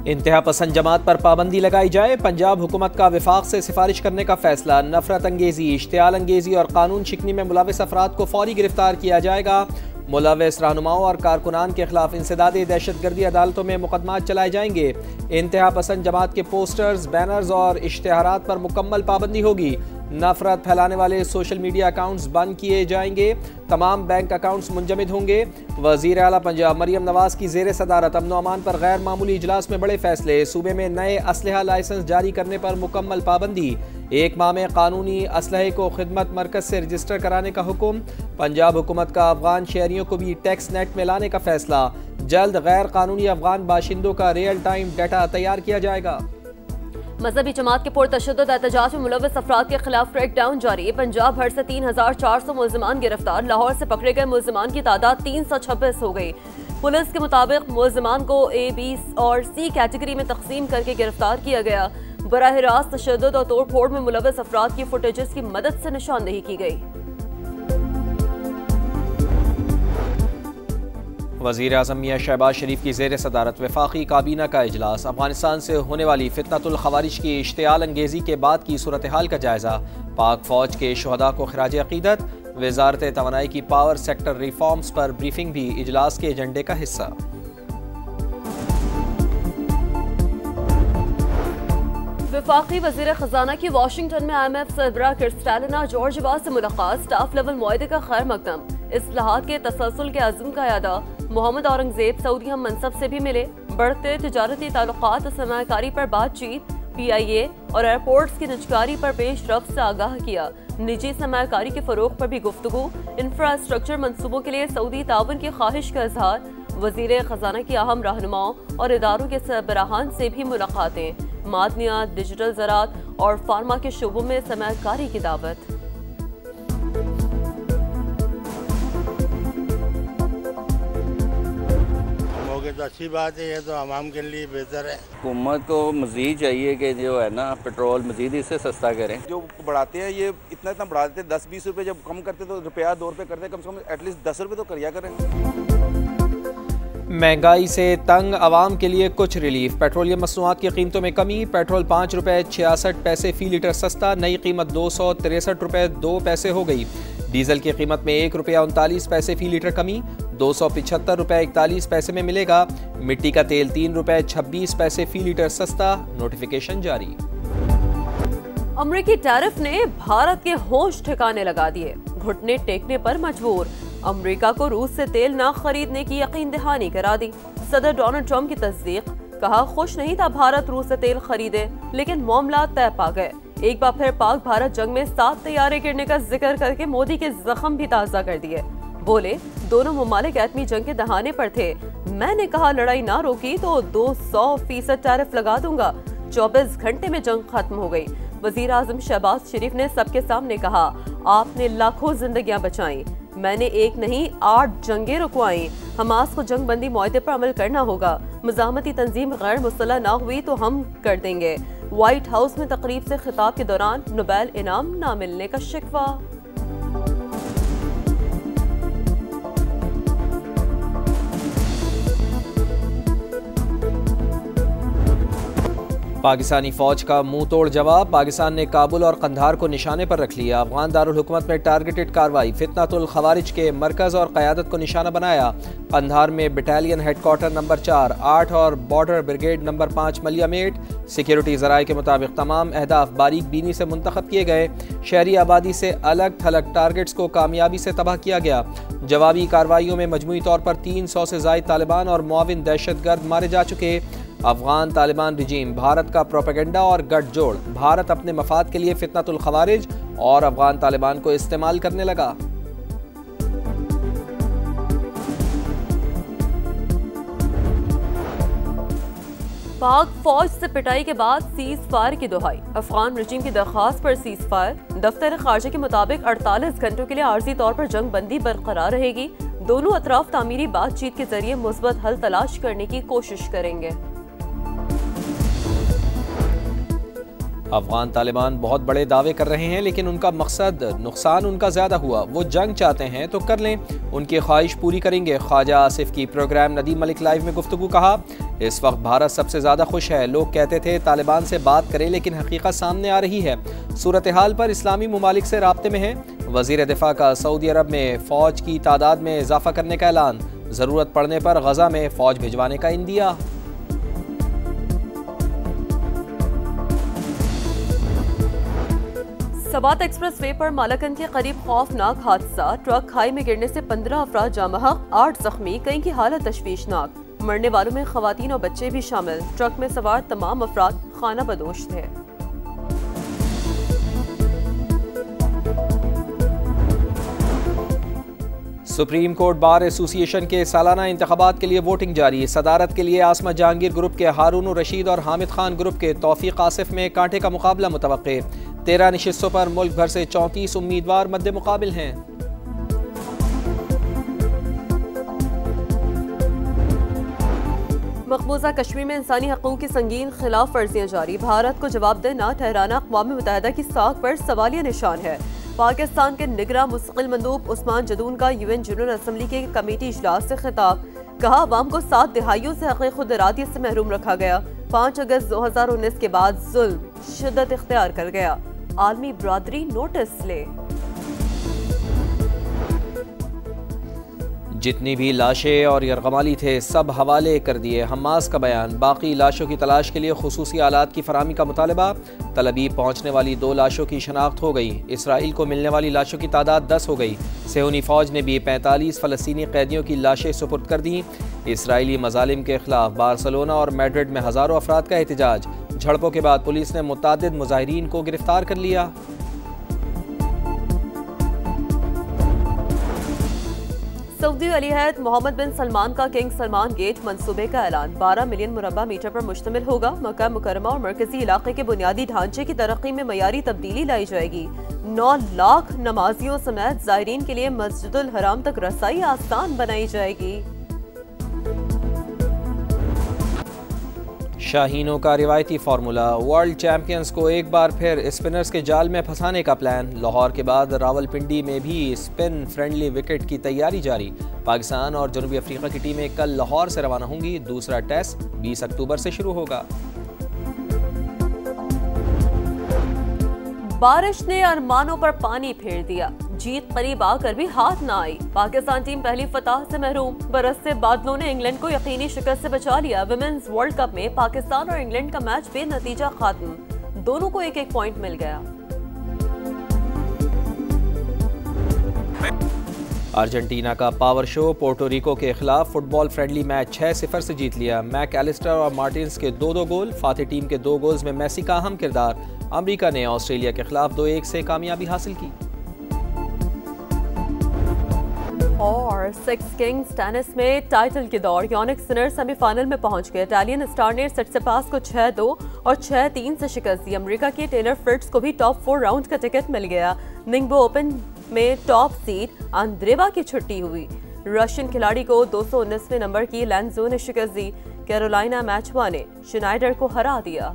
इंतहा पसंद जमात पर पाबंदी लगाई जाए, पंजाब हुकूमत का विफाक से सिफारिश करने का फैसला। नफरत अंगेजी, इश्तियाल अंगेजी और कानून शिकनी में मुलविस अफराद को फौरी गिरफ्तार किया जाएगा। मुलविस रहनुमाओं और कारकुनान के खिलाफ इंसदादी दहशतगर्दी अदालतों में मुकदमात चलाए जाएंगे। इंतहा पसंद जमात के पोस्टर्स, बैनर्स और इश्तिहारात पर मुकम्मल पाबंदी होगी। नफरत फैलाने वाले सोशल मीडिया अकाउंट्स बंद किए जाएंगे। तमाम बैंक अकाउंट्स मुंजमद होंगे। वज़ीर आला पंजाब मरियम नवाज की ज़ेर सदारत अमन अमान पर गैर मामूली इजलास में बड़े फैसले। सूबे में नए असलहा लाइसेंस जारी करने पर मुकम्मल पाबंदी। 1 माह में कानूनी असलहे को खिदमत मरकज से रजिस्टर कराने का हुक्म। पंजाब हुकूमत का अफगान शहरियों को भी टैक्स नेट में लाने का फैसला। जल्द गैर कानूनी अफगान बाशिंदों का रियल टाइम डाटा तैयार किया जाएगा। मजहबी जमात के पुरतशद्दुद एहतजाज में मुलविस अफराद के खिलाफ क्रैकडाउन जारी। पंजाब भर से 3400 मुलजमान गिरफ्तार। लाहौर से पकड़े गए मुलजमान की तादाद 326 हो गई। पुलिस के मुताबिक मुलजमान को A, B और C कैटेगरी में तकसीम करके गिरफ्तार किया गया। बराह रास्त तशद्दुद और तोड़ फोड़ में मुलविस अफराद की फुटेजेस की मदद से निशानदेही की गई। वज़ीर आज़म मियां शहबाज शरीफ की ज़ेर सदारत वफाकी काबीना का इजलास। अफगानिस्तान से होने वाली फितनतुल खवारिज की इश्तियाल अंगेजी के बाद की सूरत हाल का जायज़ा। पाक फौज के शुहदा को खिराज अकीदत। वज़ारत तवानाई की पावर सेक्टर रिफॉर्म्स पर ब्रीफिंग भी इजलास के एजेंडे का हिस्सा। वफाकी वज़ीर खजाना की वाशिंगटन में IMF सरबराह क्रिस्टालिना जॉर्जिवा से मुलाकात। स्टाफ लेवल मुआहदे का खैर मकदम। इस्लाहात के तसलसल के अज़्म का यादा। मोहम्मद औरंगजेब सऊदी हम मनसब से भी मिले। बढ़ते तिजारती ताल्लुकात और सरमायाकारी पर बातचीत। PIA और एयरपोर्ट्स की निजकारी पर पेश रफ्त से आगाह किया। निजी सरमायाकारी के फरोग पर भी गुफ्तगू। इंफ्रास्ट्रक्चर मनसूबों के लिए सऊदी ताउन की ख्वाहिश का इजहार। वज़ीर खजाना की अहम रहनुमाओं और इदारों के सरबराहान से भी मुलाकातें। मादनियात, डिजिटल ज़राअत और फार्मा के शोबों में सरमायाकारी की दावत। तो अच्छी बात है, ये तो आवाम के लिए बेहतर है। हुकूमत को मज़ीद चाहिए कि जो है ना पेट्रोल मज़ीद इससे सस्ता करें। जो बढ़ाते हैं ये इतना बढ़ा देते हैं, 10-20 रुपये जब कम करते तो रुपया 2 रुपये करते, कम से कम एटलीस्ट 10 रुपये तो करिया करें। महंगाई से तंग आवाम के लिए कुछ रिलीफ। पेट्रोलियम मसनूआत की कीमतों में कमी। पेट्रोल 5 रुपये 66 पैसे फ़ी लीटर सस्ता। नई कीमत 263 रुपये 2 पैसे हो गई। डीजल की कीमत में 1 रुपया 39 पैसे फ़ी लीटर कमी। 275 रुपये 41 पैसे में मिलेगा। मिट्टी का तेल 3 रुपये 26 पैसे फ़ी लीटर सस्ता। नोटिफिकेशन जारी। अमरीकी टैरिफ ने भारत के होश ठिकाने लगा दिए। घुटने टेकने पर मजबूर। अमरीका को रूस से तेल न खरीदने की यकीन दहानी करा दी। सदर डोनाल्ड ट्रंप की तस्दीक। कहा खुश नहीं था भारत रूस से तेल खरीदे, लेकिन मामला तय पा गए। एक बार फिर पाक भारत जंग में 7 तैयारे गिरने का जिक्र करके मोदी के जख्म भी ताज़ा कर दिए। बोले दोनों ममालिक एटमी जंग के दहाने पर थे। मैंने कहा लड़ाई ना रोकी तो 200% टैरिफ लगा दूंगा। 24 घंटे में जंग खत्म हो गई। वजीर आजम शहबाज शरीफ ने सबके सामने कहा, आपने लाखों जिंदगियां बचाई, मैंने एक नहीं 8 जंगें रुकवाई। हमास को जंग बंदी मुआहदे पर अमल करना होगा। मुजाहमती तंजीम गैर मुस्तला ना हुई तो हम कर देंगे। व्हाइट हाउस में तकरीब से खिताब के दौरान नोबेल इनाम ना मिलने का शिकवा। पाकिस्तानी फौज का मुंह तोड़ जवाब। पाकिस्तान ने काबुल और कंधार को निशाने पर रख लिया। अफगान दारुल हुकूमत में टारगेटेड कार्रवाई। फितनातुल खवारिज के मरकज और क़यादत को निशाना बनाया। कंधार में बटालियन हेडक्वार्टर नंबर 4, 8 और बॉर्डर ब्रिगेड नंबर 5 मलियामेट। सिक्योरिटी ज़राए के मुताबिक तमाम अहदाफ बारीक बीनी से मुंतखब किए गए। शहरी आबादी से अलग थलग टारगेट्स को कामयाबी से तबाह किया गया। जवाबी कार्रवाइयों में मजमूई तौर पर 300 से ज़ायद तालिबान और मुआविन दहशतगर्द मारे जा चुके। अफगान तालिबान रिजीम भारत का प्रोपेगेंडा और गठजोड़। भारत अपने मफाद के लिए फितनतुल खवारिज और अफगान तालिबान को इस्तेमाल करने लगा। पाक फौज से पिटाई के बाद सीज फायर की दुहाई। अफगान रिजीम की दरख्वास्त पर सीज फायर। दफ्तर खारजा के मुताबिक 48 घंटों के लिए आर्जी तौर पर जंग बंदी बरकरार रहेगी। दोनों अतराफ तामीरी बातचीत के जरिए मुस्बत हल तलाश करने की कोशिश करेंगे। अफगान तालिबान बहुत बड़े दावे कर रहे हैं, लेकिन उनका मकसद नुकसान उनका ज़्यादा हुआ। वो जंग चाहते हैं तो कर लें, उनकी ख्वाहिश पूरी करेंगे। ख्वाजा आसिफ की प्रोग्राम नदीम मलिक लाइव में गुफ्तगू। कहा, इस वक्त भारत सबसे ज़्यादा खुश है। लोग कहते थे तालिबान से बात करें, लेकिन हकीकत सामने आ रही है। सूरत हाल पर इस्लामी ममालिक से राब्ते में है। वज़ीर दिफा का सऊदी अरब में फ़ौज की तादाद में इजाफा करने का ऐलान। ज़रूरत पड़ने पर गजा में फ़ौज भिजवाने का इंदिया। सवात एक्सप्रेस वे पर मालाकन के करीब खौफनाक हादसा। ट्रक खाई में गिरने से 15 अफराद जाँ बहक, 8 जख्मी, कई की हालत तशवीशनाक। मरने वालों में खवातीन और बच्चे भी शामिल। ट्रक में सवार तमाम अफराद खाना बदोश थे। सुप्रीम कोर्ट बार एसोसिएशन के सालाना इंतखाबात के लिए वोटिंग जारी। सदारत के लिए आसमा जहांगीर ग्रुप के हारून रशीद और हामिद खान ग्रुप के तौफीक आसिफ में कांटे का मुकाबला मुतवक्के। 13 नशिस्तों पर मुल्क भर से 34 उम्मीदवार मद्दे मुकाबिल हैं। मकबूजा कश्मीर में इंसानी हकूक़ की संगीन खिलाफ वर्जियाँ जारी। भारत को जवाबदेह न ठहराना अक़वाम मुत्तहिदा की साख पर सवालिया निशान है। पाकिस्तान के निगरां मुस्तकिल मंदूब उस्मान जदून का UN जनरल असम्बली के कमेटी इजलास से खिताब। कहा, अवाम को 7 दिहाइयों से हक़ खुद इरादियत से महरूम रखा गया। 5 अगस्त 2019 के बाद जुल्म शिद्दत इख्तियार कर गया। आलमी बरादरी नोटिस ले। जितनी भी लाशें और यरगमाली थे सब हवाले कर दिए। हमास का बयान। बाकी लाशों की तलाश के लिए खुसूसी आलात की फराहमी का मुतालबा। तलबीब पहुँचने वाली 2 लाशों की शनाख्त हो गई। इसराइल को मिलने वाली लाशों की तादाद 10 हो गई। सेहूनी फ़ौज ने भी 45 फ़लस्तीनी कैदियों की लाशें सुपुर्द कर दी। इसराइली मजालिम के खिलाफ बार्सिलोना और मैड्रिड में हज़ारों अफराद का एहतजाज। झड़पों के बाद पुलिस ने मुतादिद मुजाहिरीन को गिरफ्तार कर लिया। सऊदी वलीअहद मोहम्मद बिन सलमान का किंग सलमान गेट मंसूबे का ऐलान। 12 मिलियन मुरब्बा मीटर पर मुश्तमिल होगा। मक्का मुकरमा और मरकजी इलाके के बुनियादी ढांचे की तरक्की में मयारी तब्दीली लाई जाएगी। 9 लाख नमाजियों समेत ज़ायरीन के लिए मस्जिदुल हराम तक रसाई आसान बनाई जाएगी। शाहीनों का रिवायती फार्मूला। वर्ल्ड चैंपियंस को एक बार फिर स्पिनर्स के जाल में फंसाने का प्लान। लाहौर के बाद रावलपिंडी में भी स्पिन फ्रेंडली विकेट की तैयारी जारी। पाकिस्तान और जनूबी अफ्रीका की टीमें कल लाहौर से रवाना होंगी। दूसरा टेस्ट 20 अक्टूबर से शुरू होगा। बारिश ने अरमानों पर पानी फेर दिया। जीत करीब आकर भी हाथ न आई। पाकिस्तान टीम पहली फतह से महरूम। बरसते बादलों ने इंग्लैंड को यकीनी शिकस्त से बचा लिया। विमेंस वर्ल्ड कप में पाकिस्तान और इंग्लैंड का मैच बेनतीजा खात्म। दोनों को 1-1 पॉइंट मिल गया। अर्जेंटीना का पावर शो। पोर्टोरिको के खिलाफ फुटबॉल फ्रेंडली मैच 6-0 से जीत लिया। मैक एलिस्टर और मार्टिन्स के 2-2 गोल। फातिह टीम के 2 गोल्स में मेसी का अहम किरदार। अमेरिका ने ऑस्ट्रेलिया के खिलाफ 2-1 से कामयाबी हासिल की। और 6 किंग्स टेनिस में टाइटल की दौड़। यानिक सिनर सेमीफाइनल में पहुंच गए। इटालियन स्टार ने सिट्सिपास को 6-2 और 6-3 से शिकस्त दी। अमेरिका के टेलर फ्रिट्ज को भी टॉप 4 राउंड का टिकट मिल गया। निंगबो ओपन में टॉप सीड अंद्रेवा की छुट्टी हुई। रशियन खिलाड़ी को 219वें नंबर की लैंजो ने शिकस्त दी। कैरोलिना मैचवा ने श्नाइडर को हरा दिया।